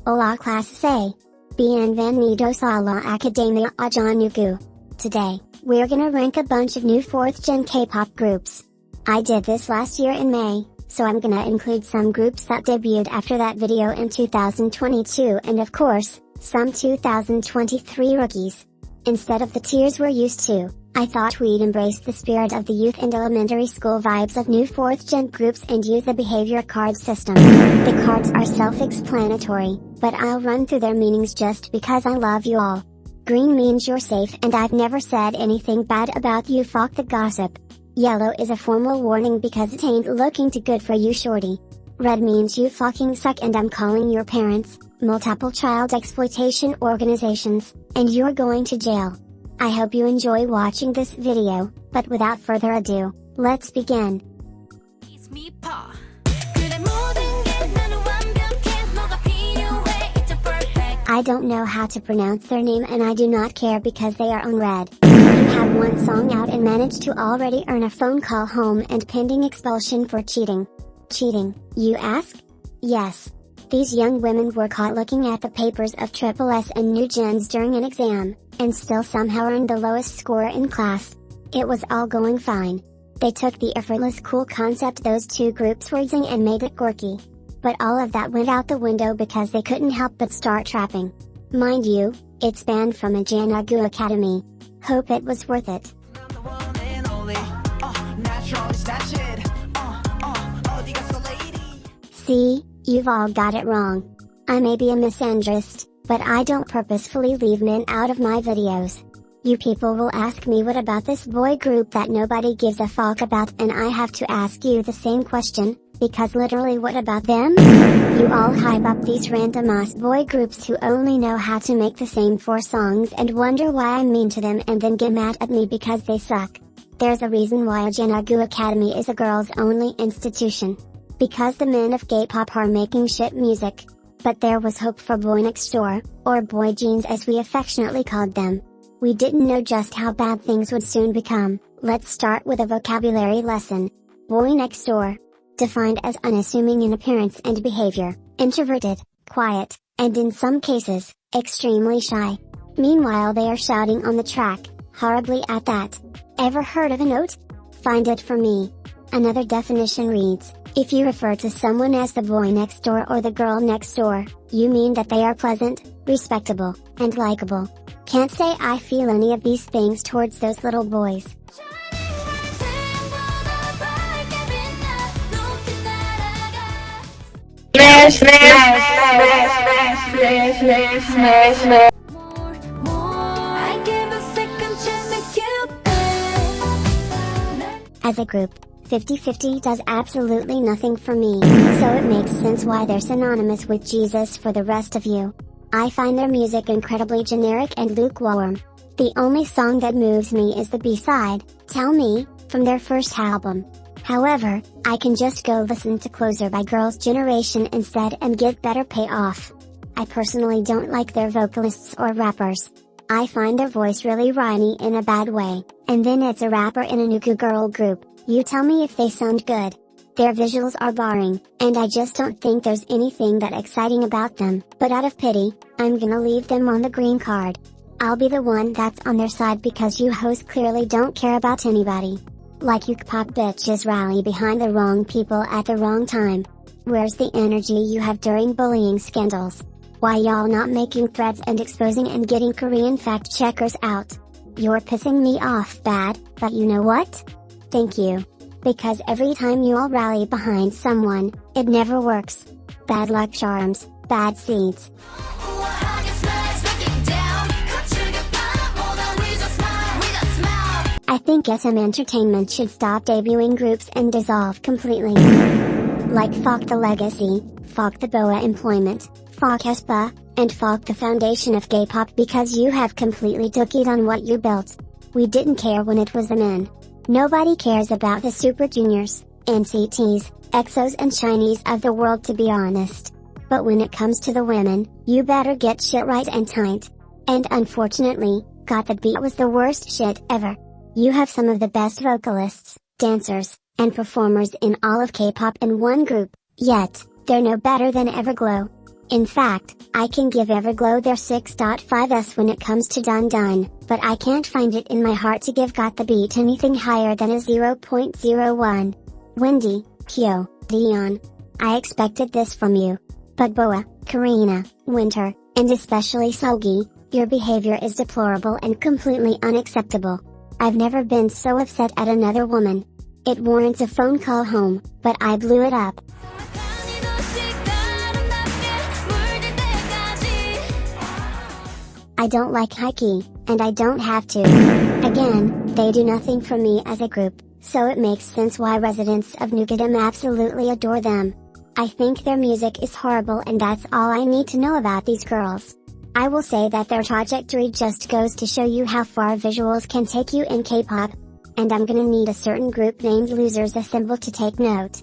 Hola classe. Bienvenidos a la Academia Ajanuku. Today, we're gonna rank a bunch of new 4th gen K-pop groups. I did this last year in May, so I'm gonna include some groups that debuted after that video in 2022 and of course, some 2023 rookies. Instead of the tiers we're used to, I thought we'd embrace the spirit of the youth and elementary school vibes of new 4th gen groups and use the behavior card system. The cards are self-explanatory, but I'll run through their meanings just because I love you all. Green means you're safe and I've never said anything bad about you, fuck the gossip. Yellow is a formal warning because it ain't looking too good for you shorty. Red means you fucking suck and I'm calling your parents, multiple child exploitation organizations, and you're going to jail. I hope you enjoy watching this video, but without further ado, let's begin. I don't know how to pronounce their name and I do not care because they are on red. You have one song out and managed to already earn a phone call home and pending expulsion for cheating. Cheating, you ask? Yes. These young women were caught looking at the papers of S and newjeans during an exam, and still somehow earned the lowest score in class. It was all going fine. They took the effortless cool concept those two groups were using and made it quirky. But all of that went out the window because they couldn't help but start trapping. Mind you, it's banned from a Janagu Academy. Hope it was worth it. See, you've all got it wrong. I may be a misandrist, but I don't purposefully leave men out of my videos. You people will ask me what about this boy group that nobody gives a fuck about, and I have to ask you the same question, because literally what about them? You all hype up these random ass boy groups who only know how to make the same 4 songs and wonder why I'm mean to them and then get mad at me because they suck. There's a reason why a Janagu Academy is a girls only institution. Because the men of K-pop are making shit music. But there was hope for boynextdoor, or boy jeans as we affectionately called them. We didn't know just how bad things would soon become. Let's start with a vocabulary lesson. Boynextdoor. Defined as unassuming in appearance and behavior, introverted, quiet, and in some cases, extremely shy. Meanwhile they are shouting on the track, horribly at that. Ever heard of a note? Find it for me. Another definition reads, if you refer to someone as the boy next door or the girl next door, you mean that they are pleasant, respectable, and likable. Can't say I feel any of these things towards those little boys. As a group, 50/50 does absolutely nothing for me, so it makes sense why they're synonymous with Jesus for the rest of you. I find their music incredibly generic and lukewarm. The only song that moves me is the B-side, Tell Me, from their first album. However, I can just go listen to Closer by Girls' Generation instead and get better payoff. I personally don't like their vocalists or rappers. I find their voice really rhymy in a bad way, and then it's a rapper in a nuku girl group. You tell me if they sound good. Their visuals are boring, and I just don't think there's anything that exciting about them, but out of pity, I'm gonna leave them on the green card. I'll be the one that's on their side because you hoes clearly don't care about anybody. Like you pop bitches rally behind the wrong people at the wrong time. Where's the energy you have during bullying scandals? Why y'all not making threads and exposing and getting Korean fact checkers out? You're pissing me off bad, but you know what? Thank you. Because every time you all rally behind someone, it never works. Bad luck charms, bad seeds. I think SM Entertainment should stop debuting groups and dissolve completely. Like fuck the legacy, fuck the BoA employment, fuck aespa, and fuck the foundation of K-pop because you have completely tookied on what you built. We didn't care when it was the men. Nobody cares about the Super Juniors, NCTs, EXOs and Chinese of the world to be honest. But when it comes to the women, you better get shit right and tight. And unfortunately, Got the Beat was the worst shit ever. You have some of the best vocalists, dancers, and performers in all of K-pop in one group, yet, they're no better than Everglow. In fact, I can give Everglow their 6.5s when it comes to Dun Dun, but I can't find it in my heart to give Got the Beat anything higher than a 0.01. Wendy, Kyo, Taeyeon. I expected this from you. But Boa, Karina, Winter, and especially Seulgi, your behavior is deplorable and completely unacceptable. I've never been so upset at another woman. It warrants a phone call home, but I blew it up. I don't like Hyki, and I don't have to. Again, they do nothing for me as a group, so it makes sense why residents of gugudan absolutely adore them. I think their music is horrible, and that's all I need to know about these girls. I will say that their trajectory just goes to show you how far visuals can take you in K-pop. And I'm gonna need a certain group named Losers Assemble to take note.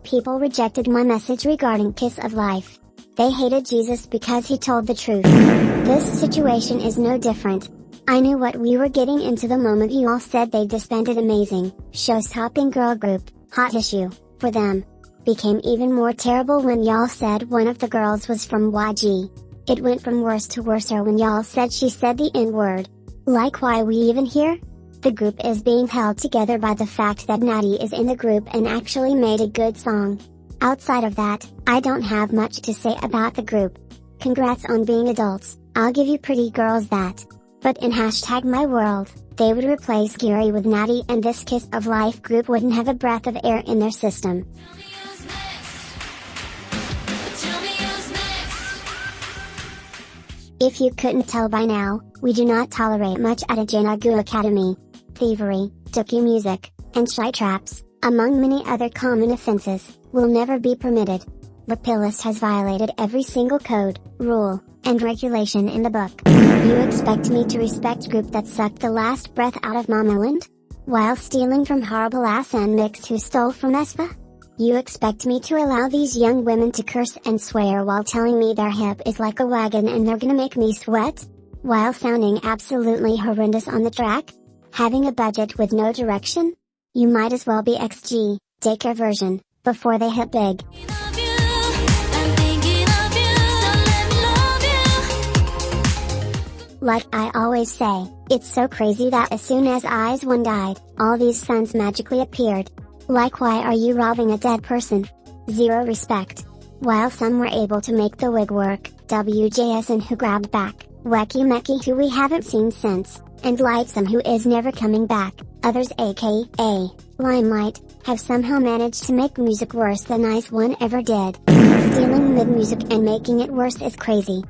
People rejected my message regarding Kiss of Life. They hated Jesus because he told the truth. This situation is no different. I knew what we were getting into the moment you all said they disbanded amazing, show-stopping girl group, Hot Issue, for them. Became even more terrible when y'all said one of the girls was from YG. It went from worse to worser when y'all said she said the N-word. Like, why we even here? The group is being held together by the fact that Natty is in the group and actually made a good song. Outside of that, I don't have much to say about the group. Congrats on being adults, I'll give you pretty girls that. But in #myworld, they would replace Gary with Natty, and this Kiss of Life group wouldn't have a breath of air in their system. If you couldn't tell by now, we do not tolerate much at a Jenagu Academy. Thievery, tsuki music, and shy traps, among many other common offenses, will never be permitted. Lapillist has violated every single code, rule, and regulation in the book. You expect me to respect group that sucked the last breath out of Momoland? While stealing from horrible ass nmixx who stole from aespa? You expect me to allow these young women to curse and swear while telling me their hip is like a wagon and they're gonna make me sweat? While sounding absolutely horrendous on the track? Having a budget with no direction? You might as well be XG, daycare version, before they hit big. Like I always say, it's so crazy that as soon as IZ*ONE died, all these suns magically appeared. Like, why are you robbing a dead person? Zero respect. While some were able to make the wig work, WJS and who grabbed back, Weki Meki who we haven't seen since, and Lightsome who is never coming back, others aka, Limelight, have somehow managed to make music worse than IZ*ONE ever did. Stealing mid-music and making it worse is crazy.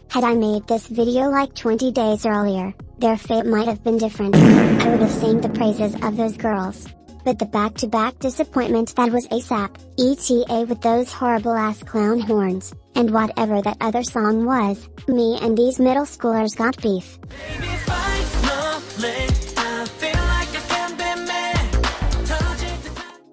Had I made this video like 20 days earlier, their fate might have been different. I would have sang the praises of those girls. But the back-to-back disappointment that was aespa, ETA with those horrible ass clown horns, and whatever that other song was, me and these middle schoolers got beef.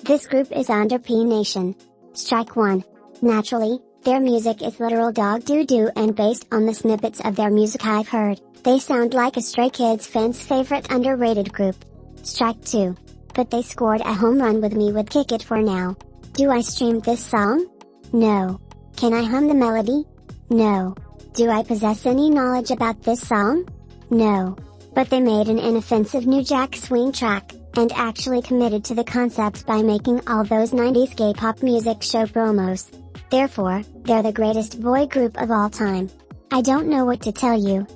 This group is under P Nation. Strike 1. Naturally, their music is literal dog doo-doo, and based on the snippets of their music I've heard, they sound like a Stray Kids fan's favorite underrated group. Strike 2. But they scored a home run with me with Kick It For Now. Do I stream this song? No. Can I hum the melody? No. Do I possess any knowledge about this song? No. But they made an inoffensive new jack swing track, and actually committed to the concept by making all those 90s gay pop music show promos. Therefore, they're the greatest boy group of all time. I don't know what to tell you.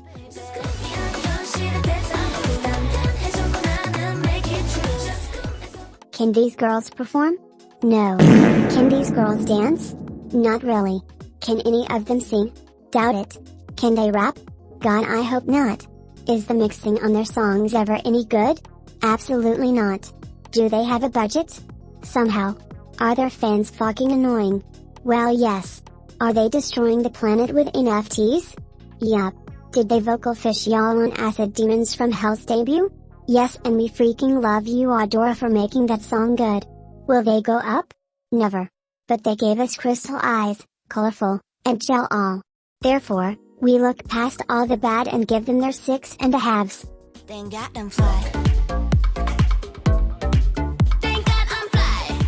Can these girls perform? No. Can these girls dance? Not really. Can any of them sing? Doubt it. Can they rap? God, I hope not. Is the mixing on their songs ever any good? Absolutely not. Do they have a budget? Somehow. Are their fans fucking annoying? Well, yes. Are they destroying the planet with NFTs? Yup. Did they vocal fish y'all on Acid Demons from Hell's debut? Yes, and we freaking love you Adora for making that song good. Will they go up? Never. But they gave us crystal eyes, colorful, and gel all. Therefore, We look past all the bad and give them their 6.5s. Thank God I'm fly. Thank God I'm fly.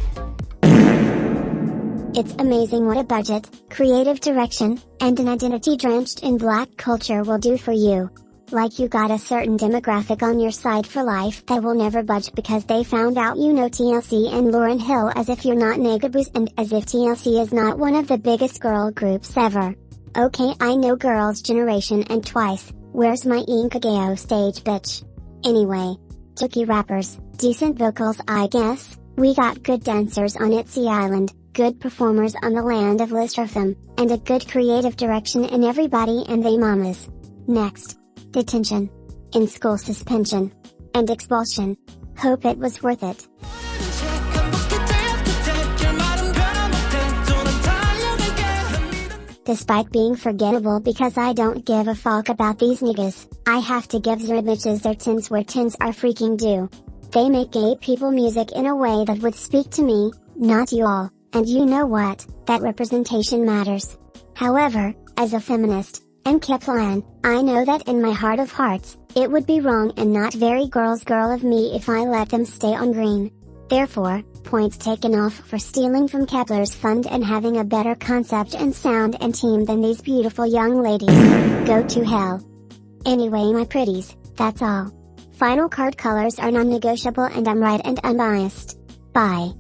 It's amazing what a budget, creative direction, and an identity drenched in black culture will do for you. Like you got a certain demographic on your side for life that will never budge because they found out you know TLC and Lauryn Hill, as if you're not Negaboos, and as if TLC is not one of the biggest girl groups ever. Okay, I know Girls' Generation and Twice, where's my Inkageo stage bitch? Anyway. Tsuki rappers, decent vocals I guess, we got good dancers on Itzy Island, good performers on the land of sserafim, and a good creative direction in Everybody and They Mamas. Next. Detention. In-school suspension. And expulsion. Hope it was worth it. Despite being forgettable because I don't give a fuck about these niggas, I have to give zr bitches their tins where tins are freaking due. They make gay people music in a way that would speak to me, not you all, and you know what, that representation matters. However, as a feminist, and kpop, I know that in my heart of hearts, it would be wrong and not very girl's girl of me if I let them stay on green. Therefore, points taken off for stealing from Kepler's fund and having a better concept and sound and team than these beautiful young ladies. Go to hell. Anyway my pretties, that's all. Final card colors are non-negotiable and I'm right and unbiased. Bye.